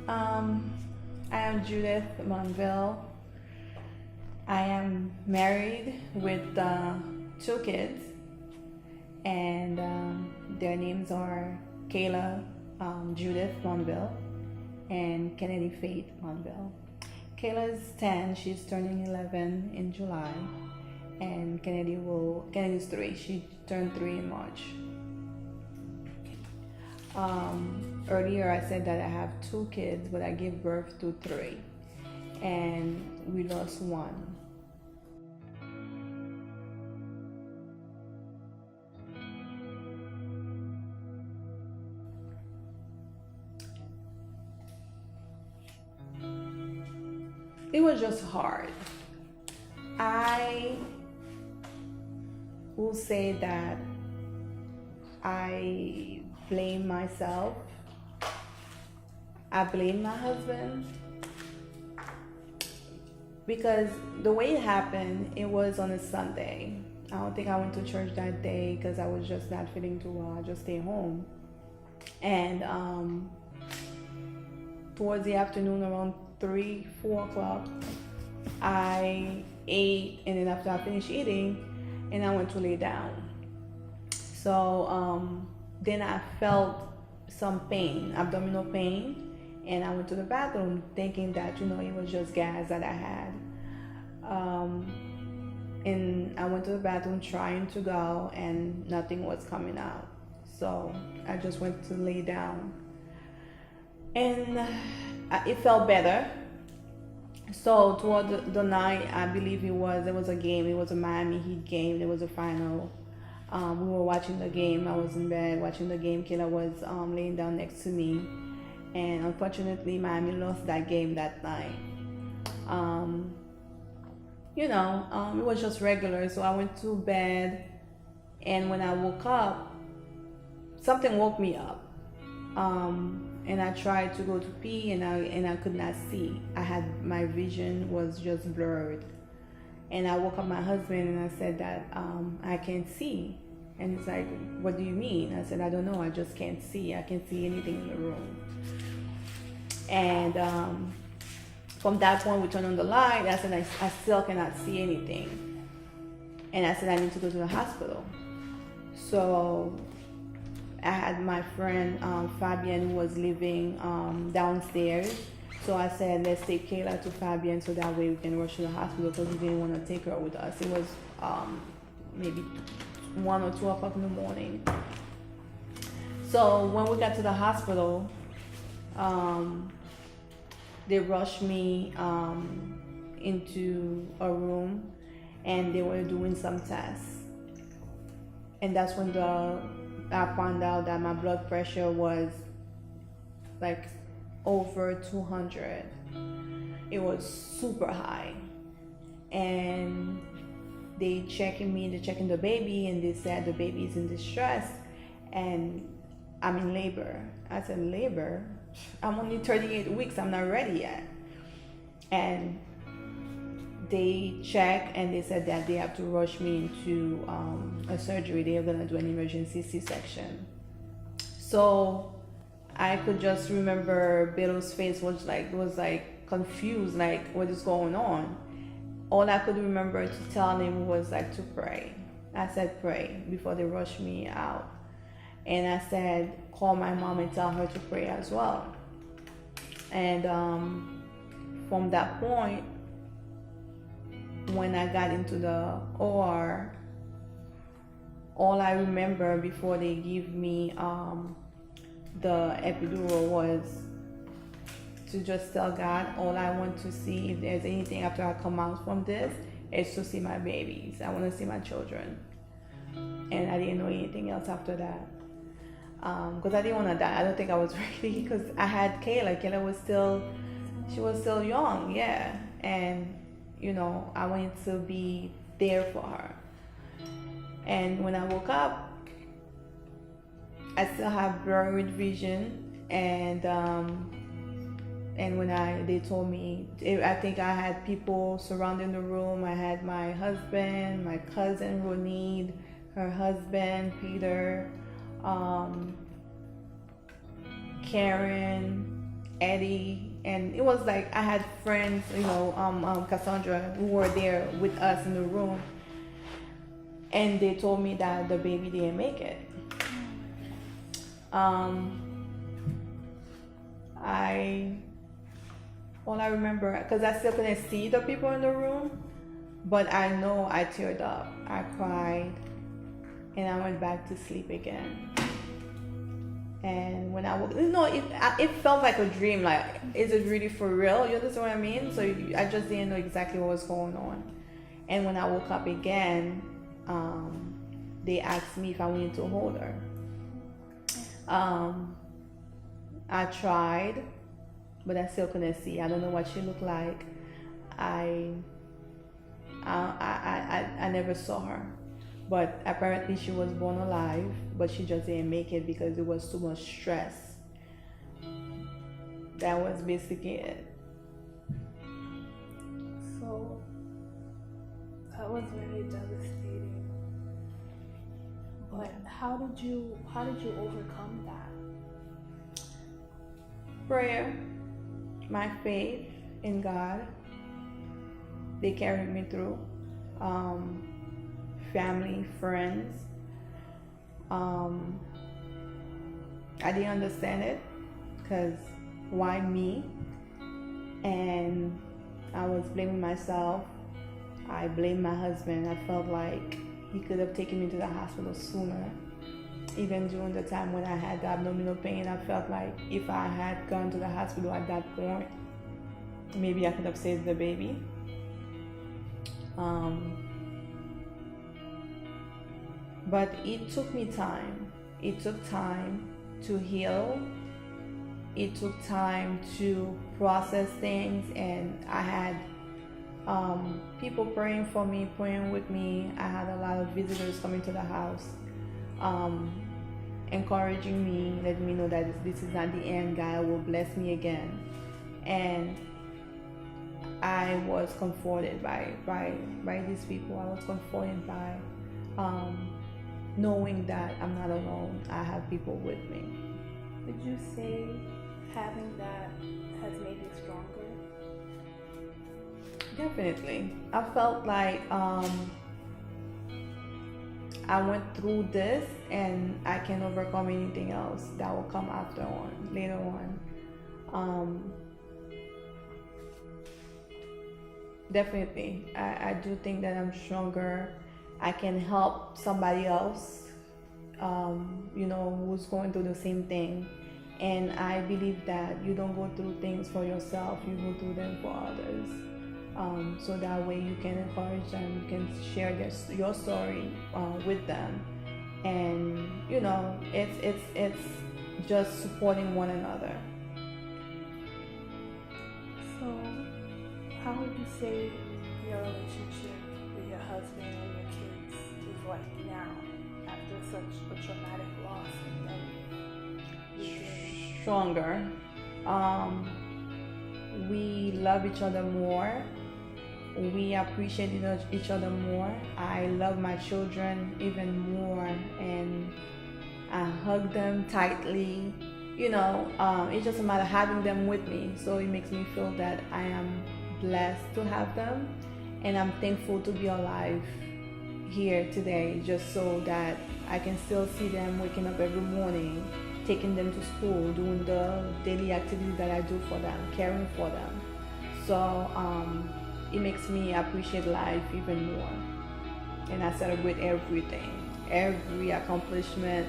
Um, I am Judith Monville. I am married with two kids, and their names are Kayla Judith Monville and Kennedy Faith Monville. Kayla is 10, she's turning 11 in July, and Kennedy's 3, she turned 3 in March. Earlier I said that I have two kids, but I gave birth to three, and we lost one. It was just hard. I will say that I blame myself. I blame my husband because the way it happened, it was on a Sunday. I don't think I went to church that day because I was just not feeling too well. I just stayed home. And towards the afternoon, around 3, 4 o'clock, I ate, and then after I finished eating, and I went to lay down. So then I felt some pain, abdominal pain, and I went to the bathroom thinking that it was just gas that I had. And I went to the bathroom trying to go, and nothing was coming out. So I just went to lay down, and it felt better. So toward the night, I believe there was a game. It was a Miami Heat game. There was a final. We were watching the game. I was in bed watching the game. Kayla was laying down next to me, and unfortunately, Miami lost that game that night. It was just regular. So I went to bed, and when I woke up, something woke me up. And I tried to go to pee, and I could not see. My vision was just blurred. And I woke up my husband and I said that I can't see. And he's like, "What do you mean?" I said, "I don't know. I just can't see. I can't see anything in the room." And from that point, we turned on the light. I said, I still cannot see anything. And I said, I need to go to the hospital. So I had my friend Fabian, who was living downstairs. So I said, let's take Kayla to Fabian so that way we can rush to the hospital, because we didn't want to take her with us. It was maybe 1 or 2 o'clock in the morning. So when we got to the hospital, they rushed me into a room, and they were doing some tests. And that's when I found out that my blood pressure was like over 200. It was super high. And they're checking the baby, and they said the baby is in distress and I'm in labor. I said, labor? I'm only 38 weeks, I'm not ready yet. And they checked, and they said that they have to rush me into a surgery. They are gonna do an emergency C-section. So I could just remember Beto's face was like confused, like what is going on. All I could remember to tell him was like to pray. I said pray before they rushed me out. And I said, call my mom and tell her to pray as well. And from that point, when I got into the OR, all I remember before they give me the epidural was to just tell God, all I want to see, if there's anything after I come out from this, is to see my babies. I want to see my children. And I didn't know anything else after that. Because I didn't want to die. I don't think I was ready, because I had Kayla. Kayla was still young, yeah. And, I wanted to be there for her. And when I woke up, I still have blurred vision, and when they told me, I think I had people surrounding the room. I had my husband, my cousin Ronid, her husband Peter, Karen, Eddie, and it was like I had friends, Cassandra, who were there with us in the room, and they told me that the baby didn't make it. I all I remember, because I still couldn't see the people in the room, but I know I teared up, I cried, and I went back to sleep again. And when I woke, it felt like a dream. Like, is it really for real? You understand what I mean? So I just didn't know exactly what was going on. And when I woke up again, they asked me if I wanted to hold her. I tried, but I still couldn't see. I don't know what she looked like. I never saw her. But apparently she was born alive, but she just didn't make it because it was too much stress. That was basically it. So that was very devastating. But how did you overcome that? Prayer, my faith in God, they carried me through. Family, friends. I didn't understand it because why me? And I was blaming myself. I blamed my husband. I felt like he could have taken me to the hospital sooner. Even during the time when I had the abdominal pain, I felt like if I had gone to the hospital at that point, maybe I could have saved the baby. But it took me time. It took time to heal. It took time to process things, and I had people praying for me, praying with me. I had a lot of visitors coming to the house, encouraging me, letting me know that this is not the end. God will bless me again. And I was comforted by these people. I was comforted by knowing that I'm not alone. I have people with me. Would you say having that has made you stronger? Definitely. I felt like I went through this and I can overcome anything else that will come later on. Definitely. I do think that I'm stronger. I can help somebody else, who's going through the same thing. And I believe that you don't go through things for yourself, you go through them for others. So that way you can encourage them, you can share your story with them. And, it's just supporting one another. So, how would you say your relationship with your husband and your kids is like now, after such a traumatic loss that Stronger. We love each other more. We appreciate each other more. I love my children even more, and I hug them tightly. It's just a matter of having them with me. So it makes me feel that I am blessed to have them, and I'm thankful to be alive here today, just so that I can still see them waking up every morning, taking them to school, doing the daily activities that I do for them, caring for them. So it makes me appreciate life even more, and I celebrate everything, every accomplishment,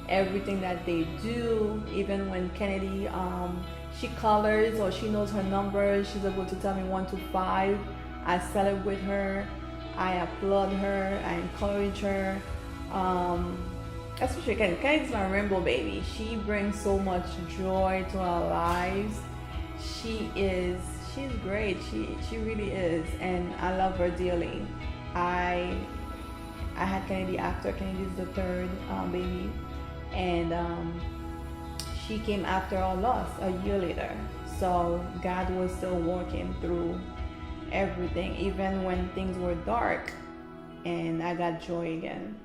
everything that they do. Even when Kennedy she colors or she knows her numbers, she's able to tell me 1 to 5, I celebrate her, I applaud her, I encourage her. Especially Kennedy's my rainbow baby. She brings so much joy to our lives. She's great. She really is, and I love her dearly. I had Kennedy after Kennedy's the third baby, and she came after our loss a year later. So God was still working through everything, even when things were dark, and I got joy again.